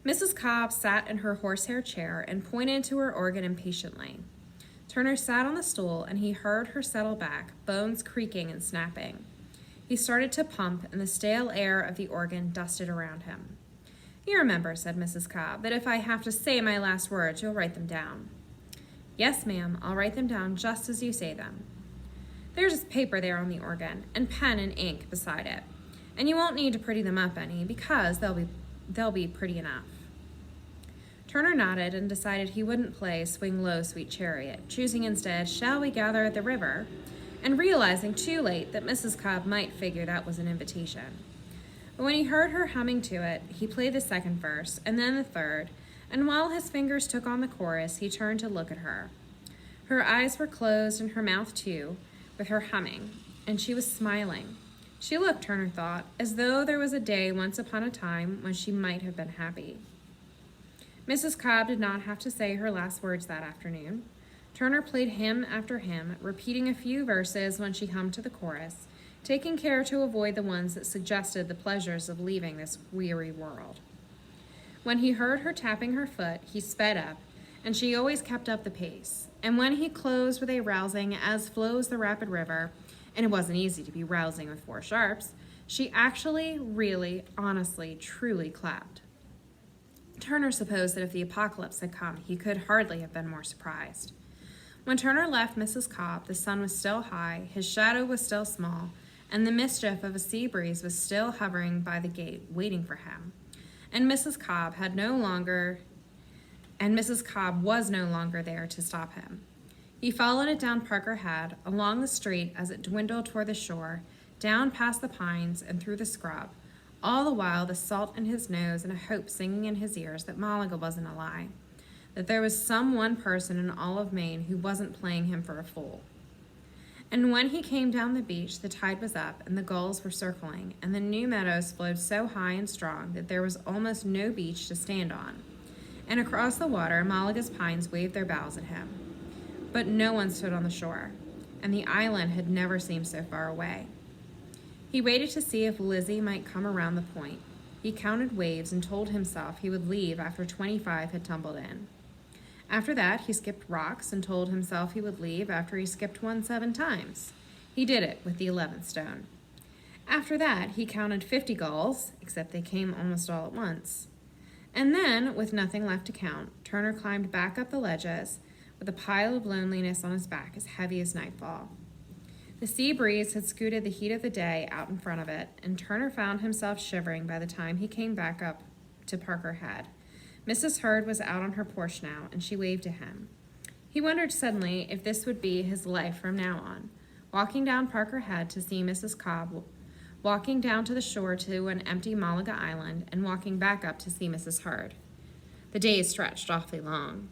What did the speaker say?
Mrs. Cobb sat in her horsehair chair and pointed to her organ impatiently. Turner sat on the stool, and he heard her settle back, bones creaking and snapping. He started to pump, and the stale air of the organ dusted around him. "You remember," said Mrs. Cobb, "that if I have to say my last words, you'll write them down." "Yes, ma'am, I'll write them down just as you say them." "There's paper there on the organ, and pen and ink beside it. And you won't need to pretty them up any, because they'll be pretty enough." Turner nodded and decided he wouldn't play Swing Low, Sweet Chariot, choosing instead Shall We Gather at the River, and realizing too late that Mrs. Cobb might figure that was an invitation. But when he heard her humming to it, he played the second verse, and then the third, and while his fingers took on the chorus, he turned to look at her. Her eyes were closed and her mouth too, with her humming, and she was smiling. She looked, Turner thought, as though there was a day once upon a time when she might have been happy. Mrs. Cobb did not have to say her last words that afternoon. Turner played hymn after hymn, repeating a few verses when she hummed to the chorus, taking care to avoid the ones that suggested the pleasures of leaving this weary world. When he heard her tapping her foot, he sped up, and she always kept up the pace. And when he closed with a rousing "As flows the rapid river," and it wasn't easy to be rousing with four sharps, she actually, really, honestly, truly clapped. Turner supposed that if the apocalypse had come, he could hardly have been more surprised. When Turner left Mrs. Cobb, the sun was still high, his shadow was still small, and the mischief of a sea breeze was still hovering by the gate, waiting for him. And Mrs. Cobb was no longer there to stop him. He followed it down Parker Head, along the street as it dwindled toward the shore, down past the pines and through the scrub, all the while the salt in his nose and a hope singing in his ears that Malaga wasn't a lie, that there was some one person in all of Maine who wasn't playing him for a fool. And when he came down the beach, the tide was up, and the gulls were circling, and the new meadows flowed so high and strong that there was almost no beach to stand on. And across the water, Malaga's pines waved their boughs at him. But no one stood on the shore, and the island had never seemed so far away. He waited to see if Lizzie might come around the point. He counted waves and told himself he would leave after 25 had tumbled in. After that, he skipped rocks and told himself he would leave after he skipped one 7 times. He did it with the 11th stone. After that, he counted 50 gulls, except they came almost all at once. And then, with nothing left to count, Turner climbed back up the ledges with a pile of loneliness on his back as heavy as nightfall. The sea breeze had scooted the heat of the day out in front of it, and Turner found himself shivering by the time he came back up to Parker Head. Mrs. Hurd was out on her porch now, and she waved to him. He wondered suddenly if this would be his life from now on, walking down Parker Head to see Mrs. Cobb, walking down to the shore to an empty Malaga island, and walking back up to see Mrs. Hurd. The days stretched awfully long.